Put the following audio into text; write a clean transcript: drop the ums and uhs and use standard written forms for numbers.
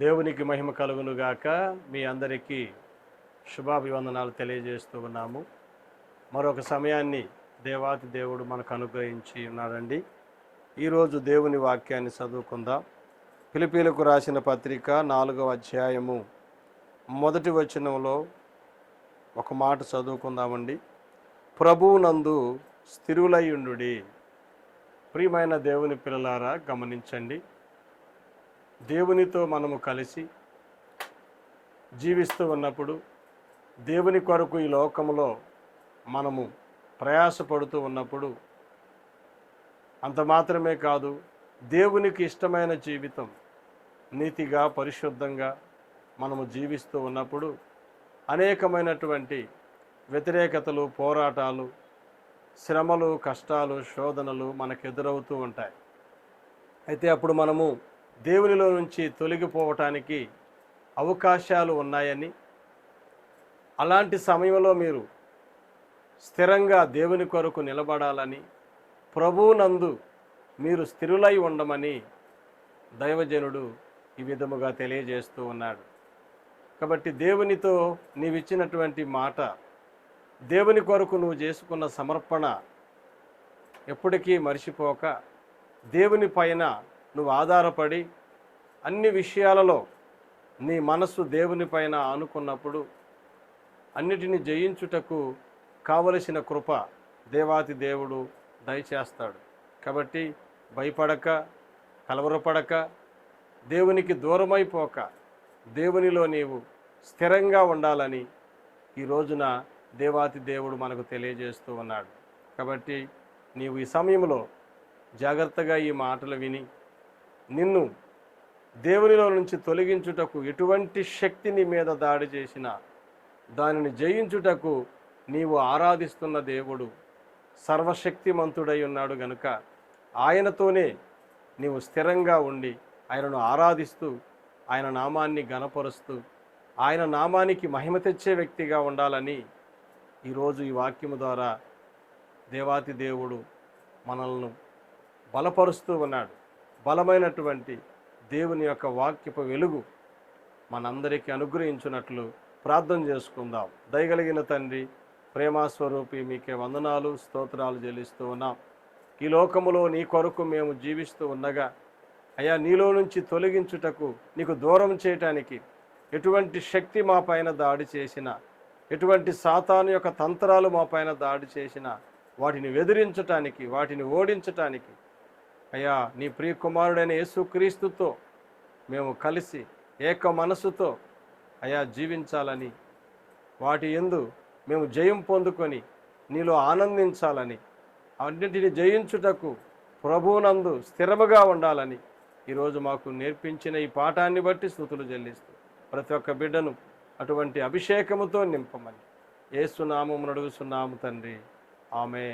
దేవునికి మహిమ కలుగునుగాక. మీ అందరికీ శుభాభివందనాలు తెలియజేస్తూ ఉన్నాము. మరొక సమయాన్ని దేవాతి దేవుడు మనకు అనుగ్రహించి ఉన్నాడండి. ఈరోజు దేవుని వాక్యాన్ని చదువుకుందాం. ఫిలిప్పీలకు రాసిన పత్రిక 4వ అధ్యాయము 1వ వచనంలో ఒక మాట చదువుకుందామండి. ప్రభువునందు స్థిరులైయుండుడి. ప్రియమైన దేవుని పిల్లలారా, గమనించండి. దేవునితో మనము కలిసి జీవిస్తూ ఉన్నప్పుడు, దేవుని కొరకు ఈ లోకంలో మనము ప్రయాసపడుతూ ఉన్నప్పుడు, అంత మాత్రమే కాదు, దేవునికి ఇష్టమైన జీవితం నీతిగా పరిశుద్ధంగా మనము జీవిస్తూ ఉన్నప్పుడు అనేకమైనటువంటి వ్యతిరేకతలు, పోరాటాలు, శ్రమలు, కష్టాలు, శోధనలు మనకు ఎదురవుతూ ఉంటాయి. అయితే అప్పుడు మనము దేవునిలో నుంచి తొలగిపోవటానికి అవకాశాలు ఉన్నాయని, అలాంటి సమయంలో మీరు స్థిరంగా దేవుని కొరకు నిలబడాలని, ప్రభువునందు మీరు స్థిరులై ఉండమని దైవజనుడు ఈ విధముగా తెలియజేస్తూ ఉన్నాడు. కాబట్టి దేవునితో నీవిచ్చినటువంటి మాట, దేవుని కొరకు నువ్వు చేసుకున్న సమర్పణ ఎప్పటికీ మర్చిపోక, దేవుని పైన నువ్వు ఆధారపడి అన్ని విషయాలలో నీ మనస్సు దేవుని పైన ఆనుకున్నప్పుడు అన్నిటిని జయించుటకు కావలసిన కృప దేవాతి దేవుడు దయచేస్తాడు. కాబట్టి భయపడక, కలవరపడక, దేవునికి దూరమైపోక, దేవునిలో నీవు స్థిరంగా ఉండాలని ఈ రోజున దేవాతి దేవుడు మనకు తెలియజేస్తూ ఉన్నాడు. కాబట్టి నీవు ఈ సమయంలో జాగ్రత్తగా ఈ మాటలు విని, నిన్ను దేవునిలో నుంచి తొలగించుటకు ఎటువంటి శక్తి నీ మీద దాడి చేసినా దానిని జయించుటకు నీవు ఆరాధిస్తున్న దేవుడు సర్వశక్తిమంతుడై ఉన్నాడు గనుక ఆయనతోనే నీవు స్థిరంగా ఉండి ఆయనను ఆరాధిస్తూ, ఆయన నామాన్ని ఘనపరుస్తూ, ఆయన నామానికి మహిమ తెచ్చే వ్యక్తిగా ఉండాలని ఈరోజు ఈ వాక్యము ద్వారా దేవాతి దేవుడు మనల్ని బలపరుస్తూ ఉన్నాడు. బలమైనటువంటి దేవుని యొక్క వాక్యపు వెలుగు మనందరికీ అనుగ్రహించినట్లు ప్రార్థన చేసుకుందాం. దయగలిగిన తండ్రి, ప్రేమాస్వరూపి, మీకే వందనాలు, స్తోత్రాలు చెల్లిస్తూ ఉన్నాం. ఈ లోకములో నీ కొరకు మేము జీవిస్తూ ఉండగా అయ్యా, నీలో నుంచి తొలగించుటకు, నీకు దూరం చేయటానికి ఎటువంటి శక్తి మా పైన దాడి చేసినా, ఎటువంటి సాతాను యొక్క తంత్రాలు మా పైన దాడి చేసినా వాటిని ఎదిరించటానికి, వాటిని ఓడించటానికి అయ్యా నీ ప్రియ కుమారుడైన యేసుక్రీస్తుతో మేము కలిసి ఏక మనసుతో అయ్యా జీవించాలని, వాటి యందు మేము జయం పొందుకొని నీలో ఆనందించాలని, అన్నింటిని జయించుటకు ప్రభువునందు స్థిరముగా ఉండాలని ఈరోజు మాకు నేర్పించిన ఈ పాఠాన్ని బట్టి స్తుతులు చెల్లిస్తూ ప్రతి ఒక్క బిడ్డను అటువంటి అభిషేకముతో నింపమని యేసు నామమున అడుగుచున్నాము తండ్రి. ఆమేన్.